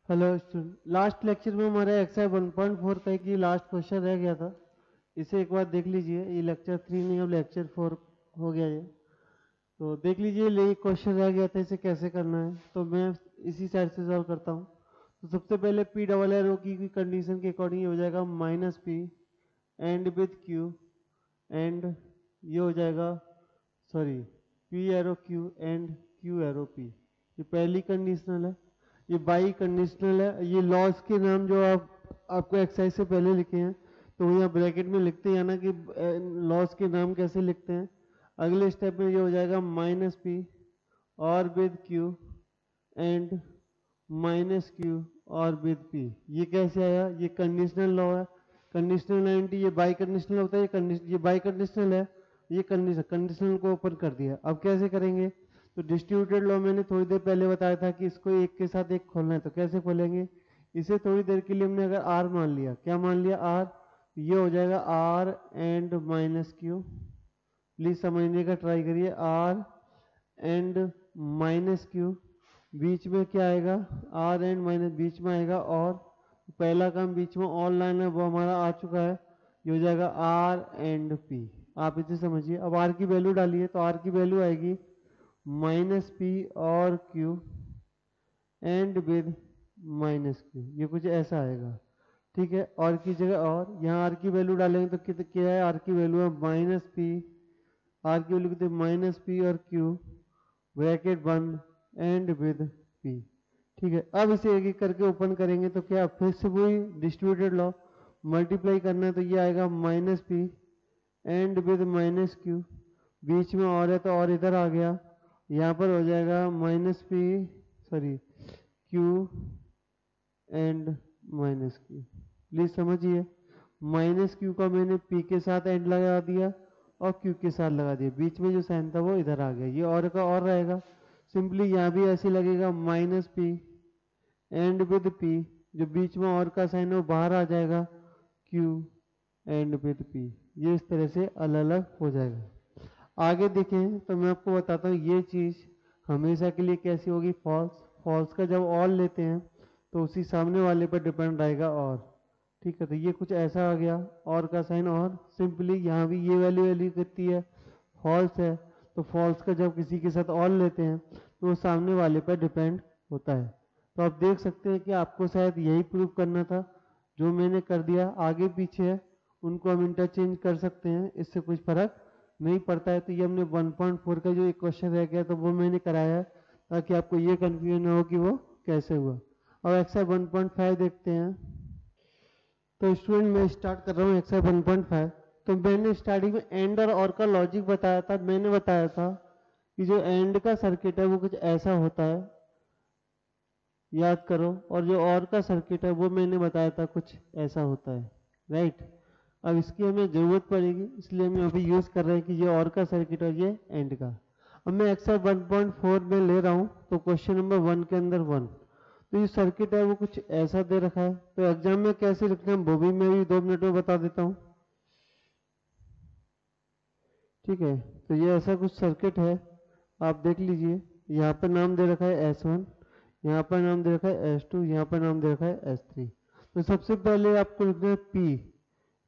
Hello student, last lecture में हमारा exercise 1.4 का एक लास्ट क्वेश्चन रह गया था। इसे एक बार देख लीजिए। ये लेक्चर 3 नहीं, अब लेक्चर 4 हो गया ये। तो देख लीजिए, ये क्वेश्चन रह गया था, इसे कैसे करना है। तो मैं इसी साइड से सॉल्व करता हूँ। तो सबसे पहले पी डबल एरो की कंडीशन के अकॉर्डिंग ये हो जाएगा minus P and with Q, and ये हो जाएगा sorry P arrow Q and Q arrow P. ये पहली कंडीशनल है। ये बाई कंडीशनल है। ये लॉस के नाम जो आपको एक्सरसाइज से पहले लिखे हैं, तो यहाँ ब्रैकेट में लिखते हैं ना कि लॉस के नाम कैसे लिखते हैं। अगले स्टेप में ये हो जाएगा माइनस पी और with Q and minus Q और विद पी। ये कैसे आया? ये कंडीशनल लॉ है। कंडीशनल आइडेंटिटी ये बाई कंडीशनल होता है, ये बाई कंडीशनल है। ये कंडीशनल को ओपन कर दिया। अब कैसे करेंगे? तो डिस्ट्रीब्यूटेड लॉ मैंने थोड़ी देर पहले बताया था कि इसको एक के साथ एक खोलना है। तो कैसे खोलेंगे? इसे थोड़ी देर के लिए हमने अगर आर मान लिया, क्या मान लिया? आर। ये हो जाएगा R and minus Q. Please समझने का ट्राई करिए। आर एंड माइनस क्यू, बीच में क्या आएगा? आर एंड माइनस, बीच में आएगा और। पहला काम बीच में और लाइन है वो हमारा आ चुका है। ये हो जाएगा आर एंड पी। आप इसे समझिए। अब आर की वैल्यू डालिए, तो आर की वैल्यू आएगी माइनस पी और Q and with minus Q. ये कुछ ऐसा आएगा, ठीक है। और की जगह और, यहाँ आर की वैल्यू डालेंगे तो कितना क्या है? आर की वैल्यू है माइनस पी। आर की वैल्यू कितनी? माइनस पी और क्यू ब्रैकेट बंद एंड विद पी, ठीक है। अब इसे एक एक करके ओपन करेंगे तो क्या? फिर से वही डिस्ट्रीब्यूटेड लॉ, मल्टीप्लाई करना है तो ये आएगा minus P and with minus Q. बीच में और है तो और इधर आ गया। यहाँ पर हो जाएगा minus P sorry Q and minus Q. Please समझिए, माइनस क्यू का मैंने पी के साथ एंड लगा दिया और क्यू के साथ लगा दिया। बीच में जो साइन था वो इधर आ गया। ये और का और रहेगा। सिंपली यहाँ भी ऐसे लगेगा minus P and with P, जो बीच में और का साइन है वो बाहर आ जाएगा, क्यू एंड विद पी। ये इस तरह से अलग अलग हो जाएगा। आगे देखें तो मैं आपको बताता हूँ ये चीज हमेशा के लिए कैसी होगी? फॉल्स। फॉल्स का जब ऑल लेते हैं तो उसी सामने वाले पर डिपेंड रहेगा और, ठीक है। तो ये कुछ ऐसा आ गया, और का साइन और। सिंपली यहाँ भी ये वैल्यू वैल्यू कितनी है? फॉल्स है। तो फॉल्स का जब किसी के साथ ऑल लेते हैं तो वो सामने वाले पर डिपेंड होता है। तो आप देख सकते हैं कि आपको शायद यही प्रूव करना था जो मैंने कर दिया। आगे पीछे है उनको हम इंटरचेंज कर सकते हैं, इससे कुछ फर्क नहीं पड़ता है। तो ये हमने 1.4 का जो एक क्वेश्चन रह गया तो वो मैंने कराया है, ताकि आपको ये कंफ्यूजन हो कि वो कैसे हुआ। अब एक्सरसाइज 1.5 देखते हैं। तो स्टूडेंट मैं स्टार्ट कर रहा हूँ एक्सरसाइज 1.5। तो मैंने स्टार्टिंग में एंड और का लॉजिक बताया था। मैंने बताया था कि जो एंड का सर्किट है वो कुछ ऐसा होता है, याद करो। और जो और का सर्किट है वो मैंने बताया था कुछ ऐसा होता है, राइट। अब इसकी हमें जरूरत पड़ेगी, इसलिए हम अभी यूज कर रहे हैं कि ये और का सर्किट और ये एंड का। अब मैं एक्सरसाइज 1.4 में ले रहा हूँ। तो क्वेश्चन नंबर 1 के अंदर 1, तो ये सर्किट है वो कुछ ऐसा दे रखा है। तो एग्जाम में कैसे लिखना है वो भी मैं भी 2 मिनट में बता देता हूँ, ठीक है। तो ये ऐसा कुछ सर्किट है, आप देख लीजिए। यहाँ पर नाम दे रखा है S1, यहाँ पर नाम दे रखा है S2, यहाँ पर नाम दे रखा है S3। तो सबसे पहले आपको लिखना है P।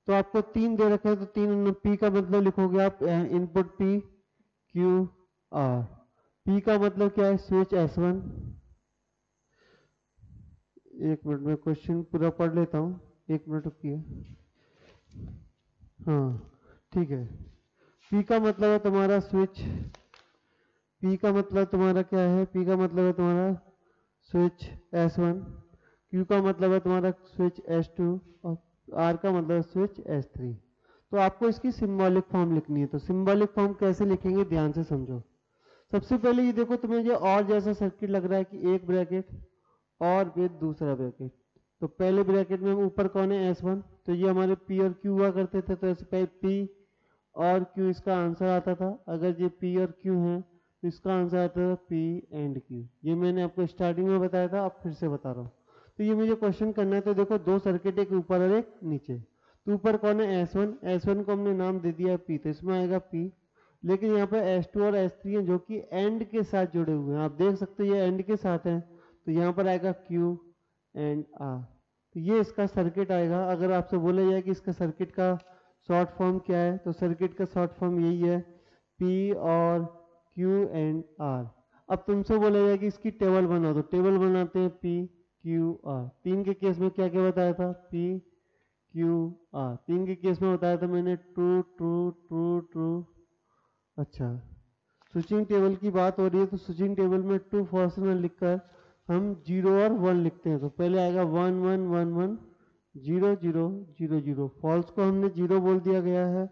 तो आपको 3 दे रखे हैं, तो 3 P का मतलब लिखोगे आप input P Q R। P का मतलब क्या है? Switch S1। एक मिनट में क्वेश्चन पूरा पढ़ लेता हूँ, एक मिनट रुकिए। हाँ ठीक है। P का मतलब है तुम्हारा स्विच। P का मतलब तुम्हारा क्या है? P का मतलब है तुम्हारा स्विच S1। Q का मतलब है तुम्हारा स्विच S2 और R का मतलब है स्विच S3। तो आपको इसकी सिंबॉलिक फॉर्म लिखनी है। तो सिंबॉलिक फॉर्म कैसे लिखेंगे ध्यान से समझो। सबसे पहले ये देखो, तुम्हें ये और जैसा सर्किट लग रहा है कि एक ब्रैकेट और विद दूसरा ब्रैकेट। तो पहले ब्रैकेट में ऊपर कौन है? S1। तो ये हमारे P और Q हुआ करते थे। तो ऐसे पहले P और Q इसका आंसर आता था। अगर ये P और Q है तो इसका आंसर आता था P एंड Q। ये मैंने आपको स्टार्टिंग में बताया था, अब फिर से बता रहा हूँ। तो ये मुझे क्वेश्चन करना है। तो देखो 2 सर्किट, एक ऊपर और एक नीचे। तो ऊपर कौन है? S1। S1 को हमने नाम दे दिया P, तो इसमें आएगा P। लेकिन यहाँ पर S2 और S3 है जो कि एंड के साथ जुड़े हुए हैं। आप देख सकते हो ये एंड के साथ हैं, तो यहाँ पर आएगा Q एंड आर। तो ये इसका सर्किट आएगा। अगर आपसे बोला जाए कि इसका सर्किट का शॉर्ट फॉर्म क्या है, तो सर्किट का शॉर्ट फॉर्म यही है, पी और क्यू एंड आर। अब तुमसे बोला जाए कि इसकी टेबल बनाओ, तो टेबल बनाते हैं पी क्यू आर। तीन के केस में क्या क्या बताया था, पी क्यू आर। तीन के केस में बताया था मैंने ट्रू ट्रू ट्रू ट्रू। अच्छा, स्विचिंग टेबल की बात हो रही है, तो स्विचिंग टेबल में ट्रू फॉल्स में लिखकर हम 0 और 1 लिखते हैं। तो पहले आएगा 1 1 1 1 0 0 0 0। फॉल्स को हमने 0 बोल दिया गया है,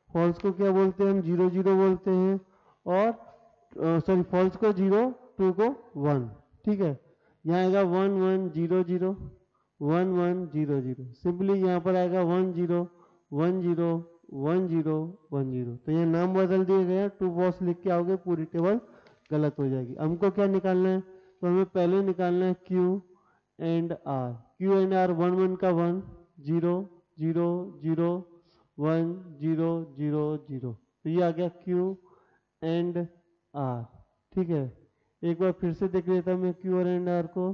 फॉल्स को क्या बोलते हैं हम, 0 0 बोलते हैं। और सॉरी, फॉल्स को 0, ट्रू को 1। ठीक है, यहाँ आएगा 1 1 0 0 1 1 0 0। सिंपली यहाँ पर आएगा 1 0 1 0 1 0 1 0। तो ये नाम बदल दिए गए हैं, ट्रू फॉल्स लिख के आओगे पूरी टेबल गलत हो जाएगी। हमको क्या निकालना है, तो हमें पहले निकालना है Q and R. Q and R 1 1 का 1 0 0 0 1 0 0 0। तो ये आ गया क्यू एंड आर। ठीक है, एक बार फिर से देख लेता हूँ मैं क्यू और एंड आर को।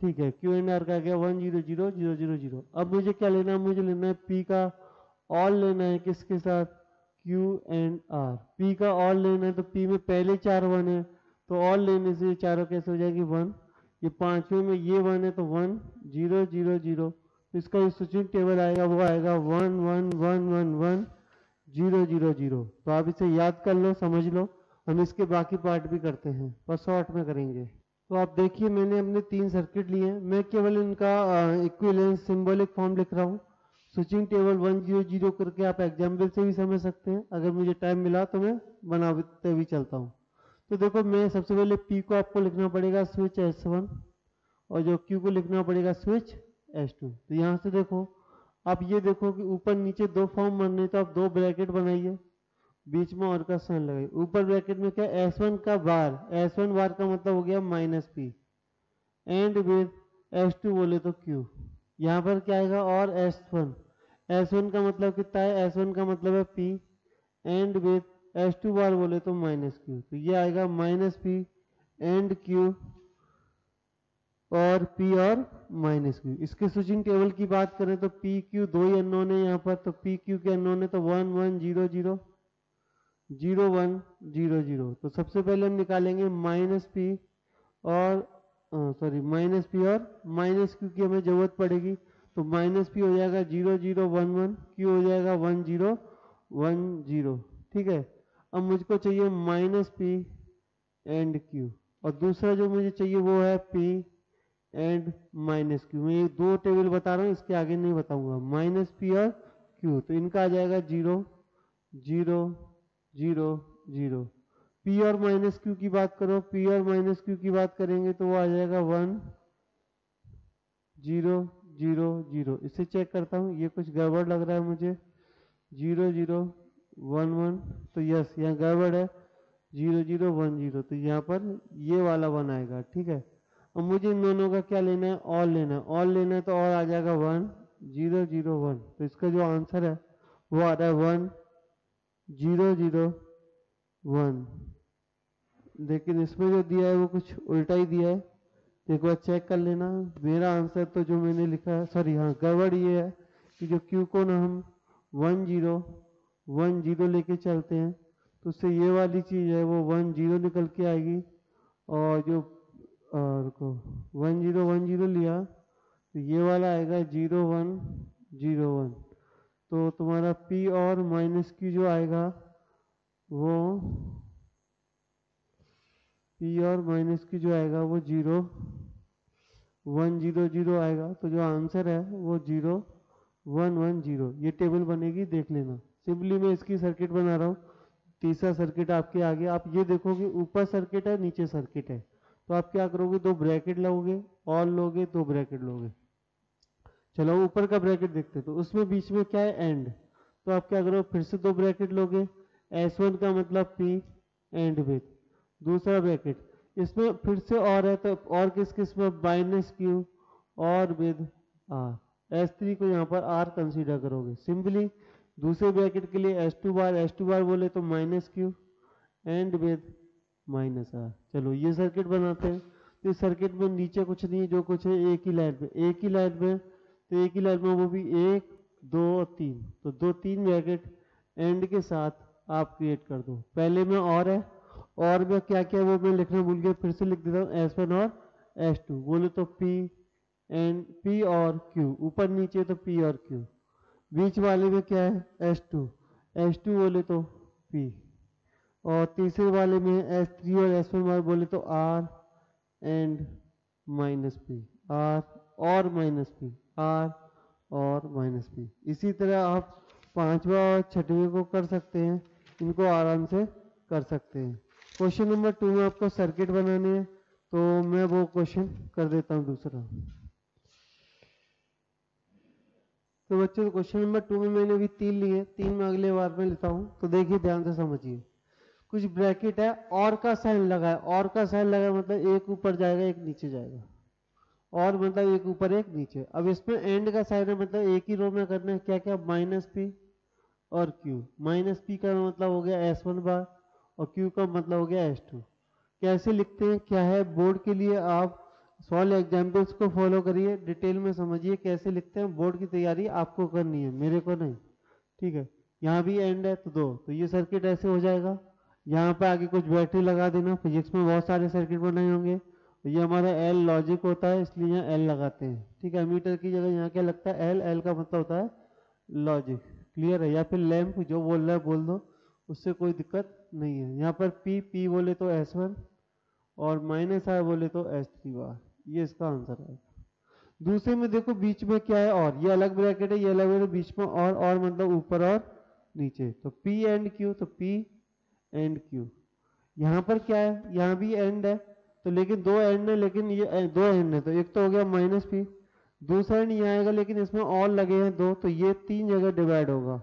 ठीक है, क्यू एंड आर का आ गया 1 0 0 0 0 0। अब मुझे क्या लेना है, मुझे लेना है पी का ऑल लेना है, किसके साथ, क्यू एंड आर। पी का ऑल लेना है, तो पी में पहले 4 1 है, तो ऑल लेने से ये चारों कैसे हो जाएगी 1। ये पांचवें में ये 1 है, तो 1 0 0 0। तो इसका जो स्विचिंग टेबल आएगा वो आएगा 1 1 1 1 1 0 0 0। तो आप इसे याद कर लो, समझ लो। हम इसके बाकी पार्ट भी करते हैं, पर शॉर्ट में करेंगे। तो आप देखिए, मैंने अपने 3 सर्किट लिए हैं, मैं केवल इनका इक्विवेलेंस सिंबॉलिक फॉर्म लिख रहा हूँ। स्विचिंग टेबल 1 0 0 करके आप एग्जाम्पल से भी समझ सकते हैं। अगर मुझे टाइम मिला तो मैं बनाते भी चलता हूँ। तो देखो, मैं सबसे पहले पी को आपको लिखना पड़ेगा स्विच S1, और जो क्यू को लिखना पड़ेगा स्विच S2। तो यहाँ से देखो, आप ये देखो कि ऊपर नीचे 2 फॉर्म बनने, तो आप 2 ब्रैकेट बनाइए, बीच में और का साइन लगाइए। ऊपर ब्रैकेट में क्या, S1 का बार, S1 बार का मतलब हो गया minus P, and with S2 बोले तो Q। यहाँ पर क्या आएगा, और S1, S1 का मतलब कितना है, S1 का मतलब है P, एंड विद S2 बार बोले तो माइनस Q। तो ये आएगा माइनस पी एंड Q, और P और माइनस Q। इसके स्विचिंग टेबल की बात करें तो P Q 2 ही अननोन है यहाँ पर, तो P Q के अननोन है, तो 1 1 0 0 0 1 0 0। तो सबसे पहले हम निकालेंगे माइनस पी और माइनस पी और माइनस क्यू की हमें जरूरत पड़ेगी। तो माइनस पी हो जाएगा 0 0 1 1, क्यू हो जाएगा 1 0 1 0। ठीक है, अब मुझको चाहिए माइनस पी एंड क्यू, और दूसरा जो मुझे चाहिए वो है पी एंड माइनस क्यू। मैं ये 2 टेबल बता रहा हूँ, इसके आगे नहीं बताऊंगा। माइनस पी और क्यू, तो इनका आ जाएगा 0 0 0 0। पी और माइनस क्यू की बात करो, पी और माइनस क्यू की बात करेंगे तो वो आ जाएगा 1 0 0 0। इसे चेक करता हूँ, ये कुछ गड़बड़ लग रहा है मुझे। 0 0 1 1, तो यस, यहाँ गड़बड़ है। 0 0 1 0, तो यहाँ पर ये वाला 1 आएगा। ठीक है, अब मुझे इन दोनों का क्या लेना है, ऑल लेना है। ऑल लेना है तो और आ जाएगा 1 0 0 1। तो इसका जो आंसर है वो आ रहा है 1 0 0 1। लेकिन इसमें जो दिया है वो कुछ उल्टा ही दिया है, तो एक बार चेक कर लेना। मेरा आंसर तो जो मैंने लिखा है, सॉरी हाँ, गड़बड़ ये है कि जो क्यू को ना हम 1 0 1 0 लेके चलते हैं, तो उससे ये वाली चीज़ है वो 1 0 निकल के आएगी। और जो को 1 0 1 0 लिया, तो ये वाला आएगा 0 1 0 1। तो तुम्हारा पी और माइनस क्यू जो आएगा वो पी और माइनस क्यू जो आएगा वो 0 1 0 0 आएगा। तो जो आंसर है वो 0 1 1 0। ये टेबल बनेगी, देख लेना। सिंपली मैं इसकी सर्किट बना रहा हूँ। तीसरा सर्किट आपके आगे, आप ये देखो कि ऊपर सर्किट है, नीचे सर्किट है। तो आप क्या करोगे, 2 ब्रैकेट लोगे, ऑल लोगे, 2 ब्रैकेट लोगे। चलो ऊपर का ब्रैकेट देखते, तो उसमें बीच में क्या है, एंड। तो आप क्या करो, फिर से 2 ब्रैकेट लोगे, S1 का मतलब P एंड विथ दूसरा ब्रैकेट, इसमें फिर से और है, तो और किस किस में, माइनस क्यू और विद आर। S3 को यहाँ पर R कंसीडर करोगे। सिंपली दूसरे ब्रैकेट के लिए S2 बार बोले तो minus Q and with minus R. चलो ये सर्किट बनाते हैं। तो इस सर्किट में नीचे कुछ नहीं, जो कुछ है एक ही लाइन पे, एक ही लाइन में, तो एक ही लाइन में वो भी 1 2 3, तो 2 3 ब्रैकेट एंड के साथ आप क्रिएट कर दो। पहले में और है, और में क्या क्या वो मैं लिखना भूल गया, फिर से लिख देता हूँ S1 और S2, बोले तो P एंड P और Q, ऊपर नीचे तो P और Q, बीच वाले में क्या है S2, S2 बोले तो P, और तीसरे वाले में S3 और S1 वाले बोले तो R and minus P, R और माइनस P, R और माइनस P। इसी तरह आप पांचवा और छठवें को कर सकते हैं, इनको आराम से कर सकते हैं। क्वेश्चन नंबर 2 में आपको सर्किट बनाने हैं, तो मैं वो क्वेश्चन कर देता हूं दूसरा। तो बच्चों क्वेश्चन नंबर 2 में मैंने अभी 3 लिए, 3 में अगले बार में लेता हूं, तो देखिए ध्यान से समझिए। कुछ ब्रैकेट है, और का साइन लगा है, और का साइन लगा है मतलब एक ऊपर जाएगा एक नीचे जाएगा, और मतलब एक ऊपर एक नीचे। अब इसमें एंड का साइन है मतलब एक ही रो में करना है, क्या क्या, माइनस P और Q। माइनस P का मतलब हो गया S1 बार और Q का मतलब हो गया S2। कैसे लिखते हैं क्या है, बोर्ड के लिए आप सॉल्व एग्जाम्पल्स को फॉलो करिए, डिटेल में समझिए कैसे लिखते हैं, बोर्ड की तैयारी आपको करनी है, मेरे को नहीं, ठीक है। यहाँ भी एंड है तो 2, तो ये सर्किट ऐसे हो जाएगा। यहाँ पे आगे कुछ बैटरी लगा देना, फिजिक्स में बहुत सारे सर्किट बनाए होंगे, तो ये हमारा एल लॉजिक होता है, इसलिए यहाँ एल लगाते हैं, ठीक है। मीटर की जगह यहाँ क्या लगता है, एल, एल का मतलब होता है लॉजिक, क्लियर है। या फिर लैंप, जो बोल रहा है बोल दो, उससे कोई दिक्कत नहीं है। यहाँ पर पी, पी बोले तो S1 और माइनस आर बोले तो S3 बार, ये इसका आंसर है। दूसरे में देखो बीच में क्या है, और ये अलग ब्रैकेट है, ये अलग ब्रैकेट, बीच में और मतलब ऊपर और नीचे, तो P एंड Q, तो P एंड Q। यहाँ पर क्या है, यहाँ भी एंड है, तो लेकिन 2 एंड है, लेकिन ये 2 एंड है, तो एक तो हो गया माइनस P, दूसरा एंड यहाँ आएगा, लेकिन इसमें और लगे हैं 2, तो ये 3 जगह डिवाइड होगा,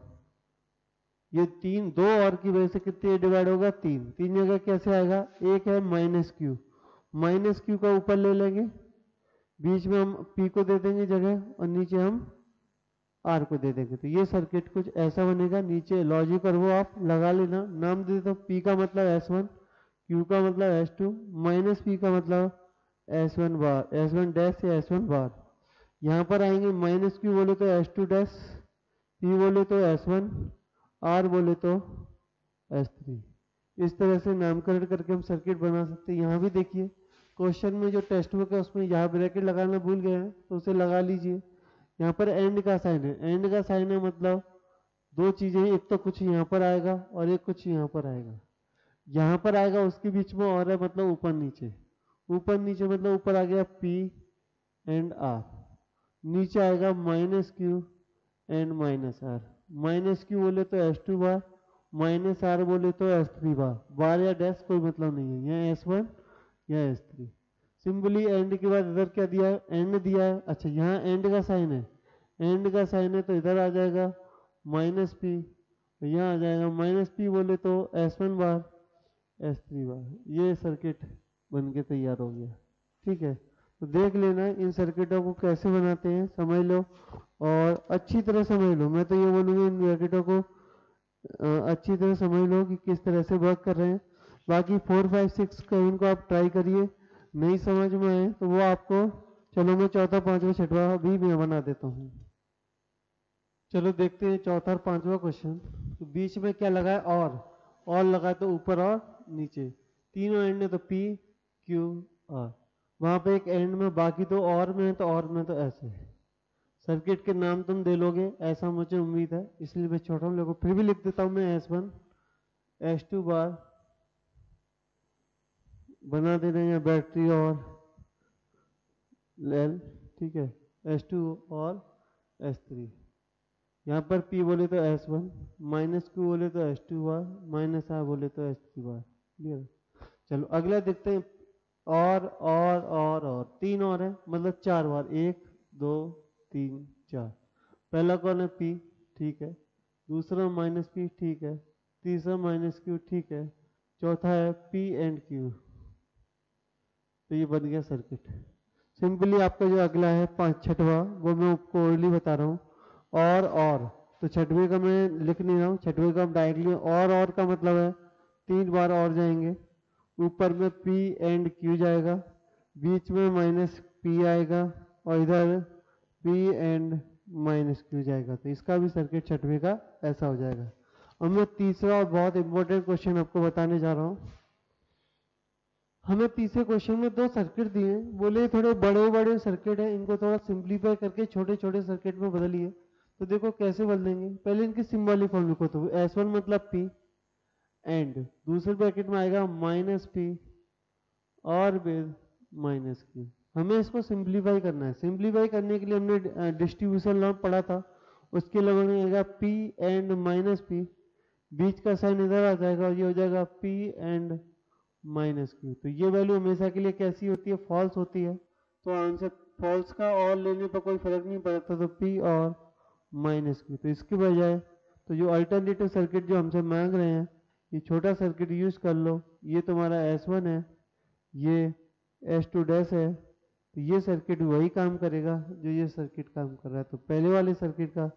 ये 3 2 और की वजह से कितने डिवाइड होगा, 3 जगह कैसे आएगा, एक है माइनस Q, माइनस Q का ऊपर ले लेंगे, बीच में हम P को दे देंगे जगह, और नीचे हम R को दे देंगे, तो ये सर्किट कुछ ऐसा बनेगा। नीचे लॉजिक और वो आप लगा लेना, नाम दे दो, P का मतलब S1, Q का मतलब S2, माइनस P का मतलब S1 बार, S1 डैश या S1 बार। यहाँ पर आएंगे माइनस Q बोले तो S2 डैश, P बोले तो S1, R बोले तो S3। इस तरह से नामकरण करके हम सर्किट बना सकते हैं। यहाँ भी देखिए क्वेश्चन में जो टेक्स्ट बुक है उसमें यहाँ ब्रैकेट लगाना भूल गए हैं, तो उसे लगा लीजिए। यहाँ पर एंड का साइन है, एंड का साइन है मतलब 2 चीजें, एक तो कुछ यहाँ पर आएगा और एक कुछ यहाँ पर आएगा। यहाँ पर आएगा उसके बीच में और है, मतलब ऊपर नीचे, ऊपर नीचे मतलब ऊपर आ गया P एंड R, नीचे आएगा minus Q and minus R। Minus Q बोले तो S2 बार, माइनस R बोले तो S3 बार, बार या डैश कोई मतलब नहीं है, यहाँ S1 या S3। सिंपली एंड के बाद इधर क्या दिया है, एंड दिया है। अच्छा यहाँ एंड का साइन है, एंड का साइन है तो इधर आ जाएगा माइनस P, यहाँ आ जाएगा माइनस P बोले तो S1 बार S3 बार। ये सर्किट बन के तैयार हो गया, ठीक है। तो देख लेना इन सर्किटों को कैसे बनाते हैं, समझ लो और अच्छी तरह समझ लो। मैं तो ये बोलूँगा इन सर्किटों को अच्छी तरह समझ लो कि किस तरह से वर्क कर रहे हैं। बाकी 4 5 6 का इनको आप ट्राई करिए, नहीं समझ में आए तो वो आपको, चलो मैं चौथा पांचवा छठवा भी मैं बना देता हूँ। चलो देखते हैं चौथा और पांचवा क्वेश्चन। तो बीच में क्या लगा है, और लगा तो ऊपर और नीचे, तीनों एंड है तो P Q R, वहां पे एक एंड में, बाकी तो और में है तो और में, तो ऐसे सर्किट के नाम तुम दे लोगे ऐसा मुझे उम्मीद है, इसलिए मैं छोटा हूँ, लोगों फिर भी लिख देता हूँ मैं S1 S2 बार बना दे रहे हैं, बैटरी और लेल, ठीक है, S2 और S3। यहाँ पर P बोले तो S1, माइनस Q बोले तो S2 बार, माइनस R बोले तो S3 बार, क्लियर। चलो अगला देखते हैं, और 3 और है मतलब 4 बार, 1 2 3 4। पहला कौन है P, ठीक है, दूसरा माइनस P, ठीक है, तीसरा माइनस Q, ठीक है, चौथा है P एंड Q। तो ये बन गया सर्किट। सिंपली आपका जो अगला है छठवा, वो मैं आपको ओरली बता रहा हूँ, और तो छठवे का मैं लिख नहीं रहा हूँ, छठवे का डायरेक्टली, और का मतलब है 3 बार और जाएंगे, ऊपर में P एंड Q जाएगा, बीच में माइनस पी आएगा और इधर पी एंड माइनस क्यू जाएगा, तो इसका भी सर्किट छठवें का ऐसा हो जाएगा। अब मैं तीसरा और बहुत इंपॉर्टेंट क्वेश्चन आपको बताने जा रहा हूँ। हमें तीसरे क्वेश्चन में दो सर्किट दिए हैं, बोले थोड़े बड़े बड़े सर्किट है, इनको थोड़ा सिंप्लीफाई करके छोटे छोटे सर्किट में बदलिए। तो देखो कैसे बदलेंगे, पहले इनकी सिंबॉलिक फॉर्म लिखो। तो S1 मतलब P एंड दूसरे ब्रैकेट में आएगा माइनस पी और विद माइनस क्यू। हमें इसको सिंप्लीफाई करना है। सिंप्लीफाई करने के लिए हमने डिस्ट्रीब्यूशन लॉ पढ़ा था, उसके लगेगा P एंड माइनस पी, बीच का साइन इधर आ जाएगा और ये हो जाएगा P एंड माइनस क्यू। तो ये वैल्यू हमेशा के लिए कैसी होती है, फॉल्स होती है। तो आंसर फॉल्स का और लेने पर कोई फर्क नहीं पड़ता, तो P और माइनस क्यू। तो इसके बजाय तो जो अल्टरनेटिव सर्किट जो हमसे मांग रहे हैं, ये छोटा सर्किट यूज कर लो। ये तुम्हारा S1 है, ये S2 डैश है, तो ये सर्किट वही काम करेगा जो ये सर्किट काम कर रहा है। तो पहले वाले सर्किट का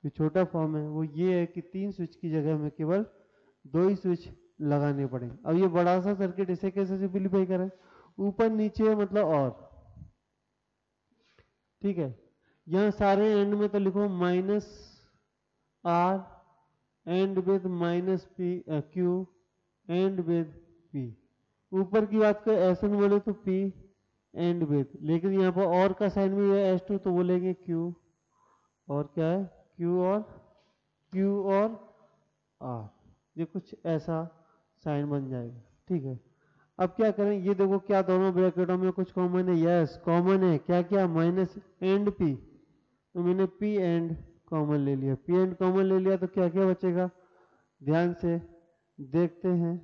जो छोटा फॉर्म है वो ये है कि 3 स्विच की जगह में केवल 2 ही स्विच लगाने पड़ेंगे। अब ये बड़ा सा सर्किट इसे कैसे सिंपलीफाई करें, ऊपर नीचे मतलब और, ठीक है। यहाँ सारे एंड में तो लिखो minus R and with minus P Q and with P. ऊपर की बात करें एस1 बोले तो पी एंड विद, लेकिन यहाँ पर और का साइन भी है S2, तो बोलेंगे क्यू और क्या है, क्यू और आर। ये कुछ ऐसा साइन बन जाएगा, ठीक है। अब क्या करें, ये देखो क्या दोनों ब्रैकेटों में कुछ कॉमन है, यस कॉमन है। क्या क्या, माइनस एंड पी, तो मैंने पी एंड कॉमन ले लिया। पी एंड कॉमन ले लिया तो क्या क्या बचेगा, ध्यान से देखते हैं।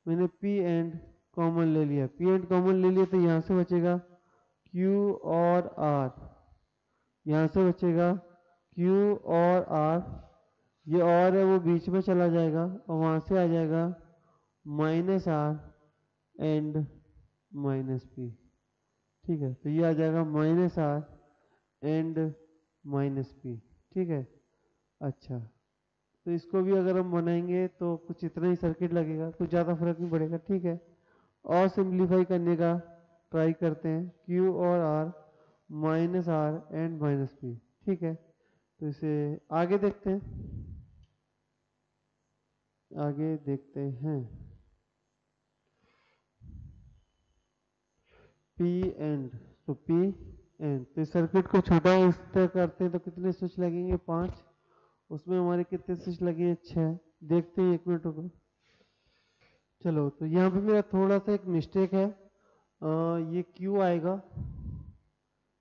मैंने पी एंड कॉमन ले लिया, पी एंड कॉमन ले लिया तो यहाँ से बचेगा क्यू और आर, यहाँ से बचेगा क्यू और आर, ये और है वो बीच में चला जाएगा और वहाँ से आ जाएगा minus R and minus P, ठीक है। तो ये आ जाएगा minus R and minus P, ठीक है। अच्छा, तो इसको भी अगर हम बनाएंगे तो कुछ इतना ही सर्किट लगेगा, कुछ ज़्यादा फर्क नहीं पड़ेगा, ठीक है। और सिंप्लीफाई करने का ट्राई करते हैं, क्यू और R minus R and minus P, ठीक है। तो इसे आगे देखते हैं, आगे देखते हैं। पी एंड, तो पी एंड, तो सर्किट को छोटा इस तरह करते हैं तो कितने स्विच लगेंगे, 5। उसमें हमारे कितने स्विच लगे, 6। देखते हैं, 1 मिनट रुको। चलो, तो यहाँ पे मेरा थोड़ा सा एक मिस्टेक है। ये Q आएगा,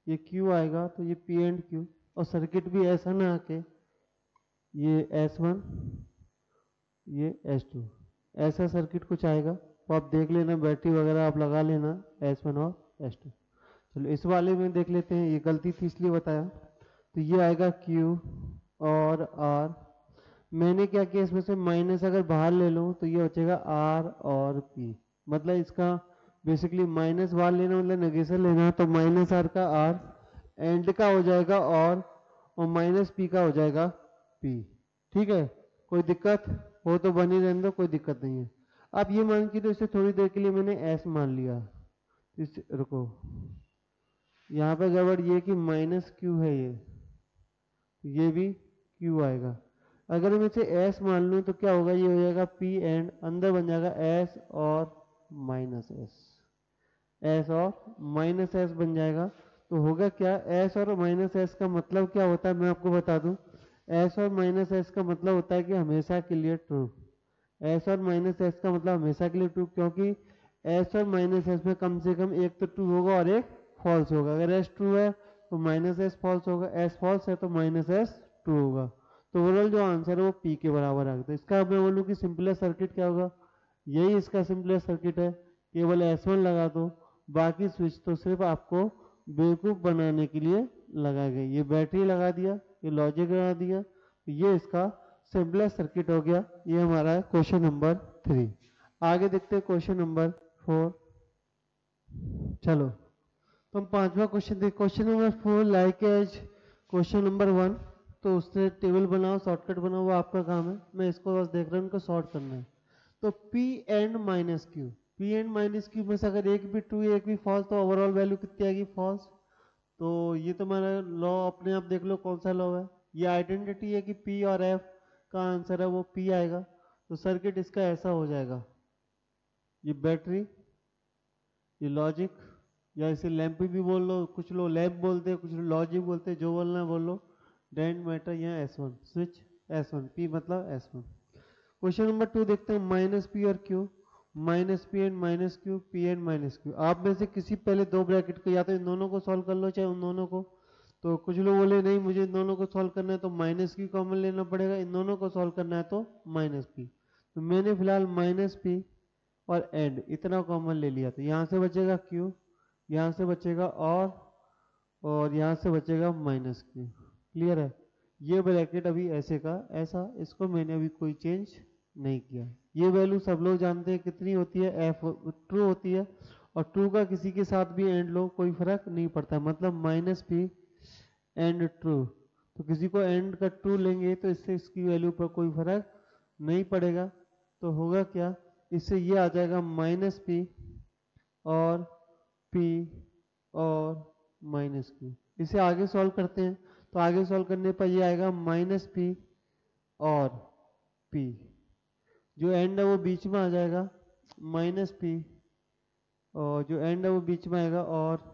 ये Q आएगा, तो ये P एंड Q, और सर्किट भी ऐसा ना आके ये S1 ये S2 ऐसा सर्किट कुछ आएगा। तो आप देख लेना, बैटरी वगैरह आप लगा लेना S1 और S2। चलो इस वाले में देख लेते हैं, ये गलती थी इसलिए बताया। तो ये आएगा Q और R, मैंने क्या किया इसमें से माइनस अगर बाहर ले लूँ तो ये बचेगा R और P, मतलब इसका बेसिकली माइनस बाहर लेना मतलब नेगेशन लेना, तो माइनस R का R एंड का हो जाएगा और माइनस P का हो जाएगा P, ठीक है। कोई दिक्कत हो तो बनी रहने दो, कोई दिक्कत नहीं है। अब ये मान के तो इसे थोड़ी देर के लिए मैंने S मान लिया, इस रुको, यहाँ पे गड़बड़ ये कि माइनस Q है, ये भी Q आएगा। अगर मैं इसे S मान लूँ तो क्या होगा, ये हो जाएगा P एंड अंदर बन जाएगा S और माइनस S और माइनस S बन जाएगा। तो होगा क्या, S और माइनस S का मतलब क्या होता है मैं आपको बता दूं। S और माइनस S का मतलब होता है कि हमेशा के लिए ट्रू। S और माइनस S का मतलब हमेशा के लिए ट्रू, क्योंकि S और माइनस S में कम से कम एक तो ट्रू होगा और एक फॉल्स होगा। अगर S ट्रू है तो माइनस S फॉल्स होगा, S फॉल्स है तो माइनस S ट्रू होगा। तो ओवरऑल जो आंसर है वो P के बराबर आ गया। तो इसका मैं बोलूँ कि सिंपलेस्ट सर्किट क्या होगा, यही इसका सिंपलेस्ट सर्किट है। केवल S1 लगा दो, बाकी स्विच तो सिर्फ आपको बेवकूफ बनाने के लिए लगाए गए। ये बैटरी लगा दिया, ये लॉजिक लगा दिया, तो ये इसका सिंपलेस्ट सर्किट हो गया। ये हमारा क्वेश्चन नंबर 3। आगे देखते हैं क्वेश्चन नंबर 4। चलो तो हम 5वां क्वेश्चन देख, question number 4 like as question number 1। तो उससे टेबल बनाओ, शॉर्टकट बनाओ, वो आपका काम है। मैं इसको बस देख रहा हूँ, इनको सॉर्ट करना है। तो P and minus Q, P and minus Q में से अगर एक भी ट्रू एक भी फॉल्स तो ओवरऑल वैल्यू कितनी आएगी फॉल्स। तो ये तो हमारा लॉ अपने आप देख लो कौन सा लॉ है, ये आइडेंटिटी है कि पी और एफ का आंसर है वो पी आएगा। तो सर्किट इसका ऐसा हो जाएगा, ये बैटरी, ये लॉजिक, या इसे लैंप भी बोल लो, कुछ लोग लैंप बोलते हैं, कुछ लोग लॉजिक बोलते हैं, जो बोलना है बोल लो। डेंट मैटर यहाँ S1 स्विच S1 P मतलब S1। क्वेश्चन नंबर 2 देखते हैं, माइनस पी और Q, minus P and minus Q, P and minus Q. आप में से किसी पहले दो ब्रैकेट को या तो इन दोनों को सॉल्व कर लो चाहे उन दोनों को। तो कुछ लोग बोले नहीं मुझे इन दोनों को सॉल्व करना है तो माइनस क्यू कॉमन लेना पड़ेगा, इन दोनों को सॉल्व करना है तो माइनस पी। तो मैंने फिलहाल माइनस पी और एंड इतना कॉमन ले लिया। तो यहाँ से बचेगा क्यू, यहाँ से बचेगा और यहाँ से बचेगा माइनस क्यू। क्लियर है? ये ब्रैकेट अभी ऐसे का ऐसा, इसको मैंने अभी कोई चेंज नहीं किया। ये वैल्यू सब लोग जानते हैं कितनी होती है, एफ ट्रू होती है। और ट्रू का किसी के साथ भी एंड लो कोई फर्क नहीं पड़ता, मतलब माइनस पी एंड ट्रू। तो किसी को एंड का ट्रू लेंगे तो इससे इसकी वैल्यू पर कोई फर्क नहीं पड़ेगा। तो होगा क्या, इससे ये आ जाएगा माइनस पी और पी और माइनस क्यू। इसे आगे सॉल्व करते हैं, तो आगे सॉल्व करने पर ये आएगा माइनस पी और पी, जो एंड है वो बीच में आ जाएगा माइनस पी, और जो एंड है वो बीच में आएगा और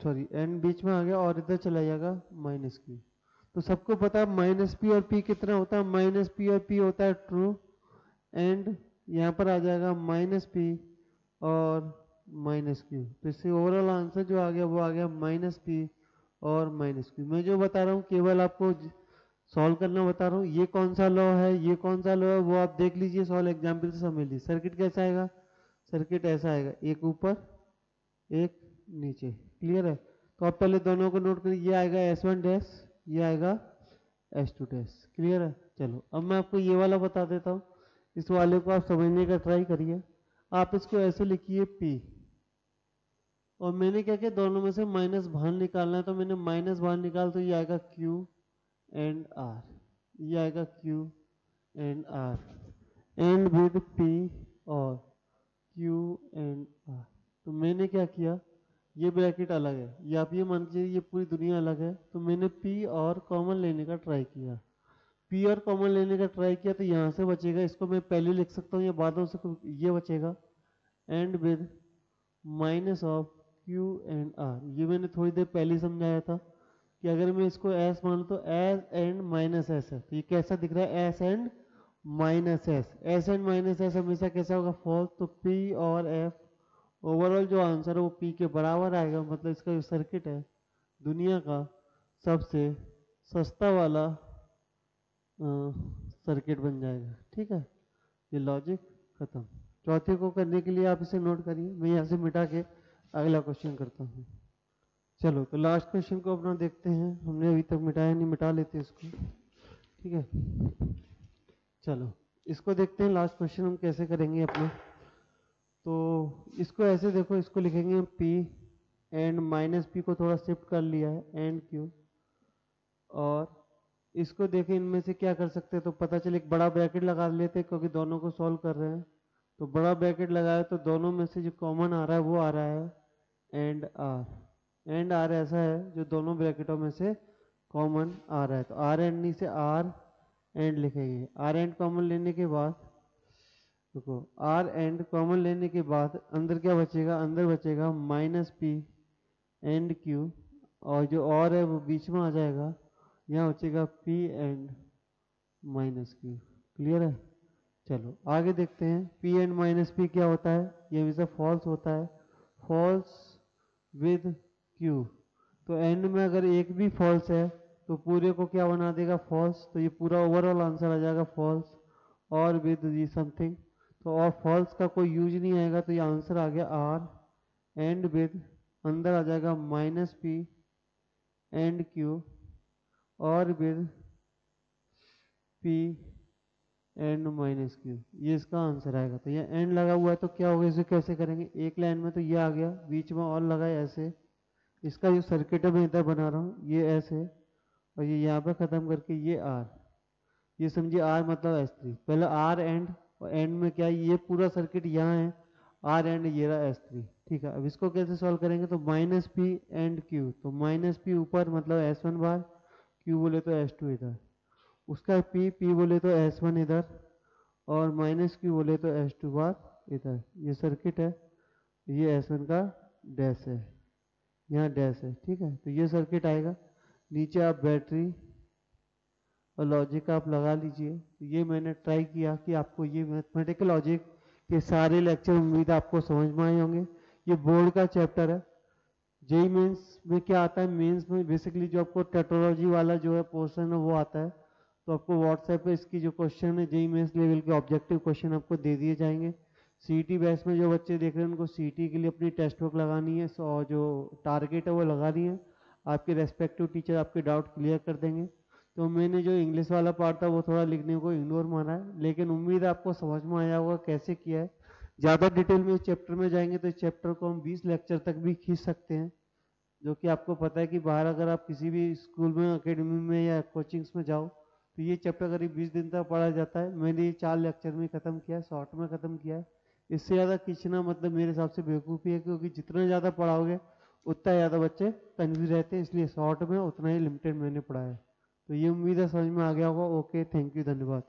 सॉरी एंड बीच में आ गया और इधर चला जाएगा माइनस क्यू। तो सबको पता है माइनस पी और पी कितना होता है, माइनस पी और पी होता है ट्रू, एंड यहाँ पर आ जाएगा माइनस पी और माइनस क्यू। तो इससे ओवरऑल आंसर जो आ गया वो आ गया माइनस पी और माइनस क्यू। मैं जो बता रहा हूँ केवल आपको सॉल्व करना बता रहा हूँ, ये कौन सा लॉ है ये कौन सा लॉ है वो आप देख लीजिए, सॉल्व एग्जाम्पल से समझ लीजिए। सर्किट कैसा आएगा, सर्किट ऐसा आएगा, एक ऊपर एक नीचे। क्लियर है? तो आप पहले दोनों को नोट करिए, ये आएगा S1 डैश, ये आएगा S2 डैश। क्लियर है? चलो अब मैं आपको ये वाला बता देता हूँ, इस वाले को आप समझने का ट्राई करिए। आप इसको ऐसे लिखिए P, और मैंने क्या किया दोनों में से माइनस बाहर निकालना है, तो मैंने माइनस बाहर निकाल, तो ये आएगा Q एंड R, ये आएगा Q and R, and with P और Q एंड R। तो मैंने क्या किया, ये ब्रैकेट अलग है, ये आप ये मान लीजिए ये पूरी दुनिया अलग है, तो मैंने P और कॉमन लेने का ट्राई किया। P और कॉमन लेने का ट्राई किया तो यहाँ से बचेगा, इसको मैं पहले लिख सकता हूँ या बादों से ये बचेगा, and with minus of Q and R। ये मैंने थोड़ी देर पहले समझाया था कि अगर मैं इसको S मान तो S एंड माइनस S है, तो ये कैसा दिख रहा है S and minus S, S and minus S हमेशा कैसा होगा फॉल्स। तो P और F ओवरऑल जो आंसर है वो P के बराबर आएगा, मतलब इसका जो सर्किट है दुनिया का सबसे सस्ता वाला सर्किट बन जाएगा। ठीक है, ये लॉजिक खत्म। चौथे को करने के लिए आप इसे नोट करिए, मैं यहाँ से मिटा के अगला क्वेश्चन करता हूँ। चलो तो लास्ट क्वेश्चन को अपना देखते हैं, हमने अभी तक मिटाया नहीं, मिटा लेते हैं इसको। ठीक है, चलो इसको देखते हैं लास्ट क्वेश्चन हम कैसे करेंगे अपना। तो इसको ऐसे देखो, इसको लिखेंगे P एंड माइनस P को थोड़ा शिफ्ट कर लिया है एंड Q, और इसको देखें इनमें से क्या कर सकते हैं। तो पता चले एक बड़ा ब्रैकेट लगा लेते हैं क्योंकि दोनों को सॉल्व कर रहे हैं। तो बड़ा ब्रैकेट लगाया तो दोनों में से जो कॉमन आ रहा है वो आ रहा है एंड R, एंड R ऐसा है जो दोनों ब्रैकेटों में से कॉमन आ रहा है। तो R एंड से R एंड लिखेंगे, R एंड कॉमन लेने के बाद देखो R एंड कॉमन लेने के बाद अंदर क्या बचेगा, अंदर बचेगा माइनस P एंड Q, और जो और है वो बीच में आ जाएगा, यहाँ बचेगा P and minus Q। Clear है? चलो आगे देखते हैं P एंड माइनस P क्या होता है, ये हमेशा फॉल्स होता है, फॉल्स विद Q। तो एंड में अगर एक भी फॉल्स है तो पूरे को क्या बना देगा फॉल्स, तो ये पूरा ओवरऑल आंसर आ जाएगा फॉल्स, और विद ये समथिंग, तो और फॉल्स का कोई यूज नहीं आएगा, तो ये आंसर आ गया R, एंड विद अंदर आ जाएगा माइनस P एंड Q, और with P and minus Q, ये इसका आंसर आएगा। तो ये एंड लगा हुआ है तो क्या होगा, इसे कैसे करेंगे, एक लाइन में तो ये आ गया, बीच में और लगा है ऐसे, इसका जो सर्किट है मैं इधर बना रहा हूँ ये ऐसे, और ये यहाँ पे खत्म करके ये R, ये समझिए R मतलब S3, पहले R एंड और एंड में क्या है, ये पूरा सर्किट यहाँ है, आर एंड ये रहा S3। ठीक है, अब इसको कैसे सॉल्व करेंगे, तो माइनस पी एंड क्यू, तो माइनस पी ऊपर मतलब S1 बार, क्यू बोले तो S2 इधर, उसका पी बोले तो S1 इधर, और माइनस क्यू बोले तो S2 बार इधर। ये सर्किट है, ये S1 का डैश है, यहाँ डैश है। ठीक है, तो ये सर्किट आएगा। नीचे आप बैटरी और लॉजिक आप लगा लीजिए। तो ये मैंने ट्राई किया कि आपको ये मैथमेटिकल लॉजिक के सारे लेक्चर उम्मीद है आपको समझ में आए होंगे। ये बोर्ड का चैप्टर है। जेई मेंस में क्या आता है, मेंस में बेसिकली जो आपको टेट्रोलॉजी वाला जो है पोर्शन है वो आता है। तो आपको व्हाट्सएप पे इसकी जो क्वेश्चन है जेई मेंस लेवल के ऑब्जेक्टिव क्वेश्चन आपको दे दिए जाएंगे। सीईटी बैच में जो बच्चे देख रहे हैं उनको सीईटी के लिए अपनी टेस्ट बुक लगानी है, और जो टारगेट है वो लगानी है। आपके रेस्पेक्टिव टीचर आपके डाउट क्लियर कर देंगे। तो मैंने जो इंग्लिश वाला पार्ट था वो थोड़ा लिखने को इग्नोर माना है, लेकिन उम्मीद है आपको समझ में आया होगा कैसे किया है। ज़्यादा डिटेल में इस चैप्टर में जाएंगे तो इस चैप्टर को हम 20 लेक्चर तक भी खींच सकते हैं, जो कि आपको पता है कि बाहर अगर आप किसी भी स्कूल में, एकेडमी में या कोचिंग्स में जाओ तो ये चैप्टर करीब 20 दिन तक पढ़ा जाता है। मैंने ये 4 लेक्चर में ख़त्म किया है, शॉर्ट में ख़त्म किया है। इससे ज़्यादा खींचना मतलब मेरे हिसाब से बेवकूफ़ी है, क्योंकि जितना ज़्यादा पढ़ाओगे उतना ज़्यादा बच्चे कन्फ्यूज रहते हैं, इसलिए शॉर्ट में उतना ही लिमिटेड मैंने पढ़ा है। तो ये उम्मीद है समझ में आ गया होगा। ओके, थैंक यू, धन्यवाद।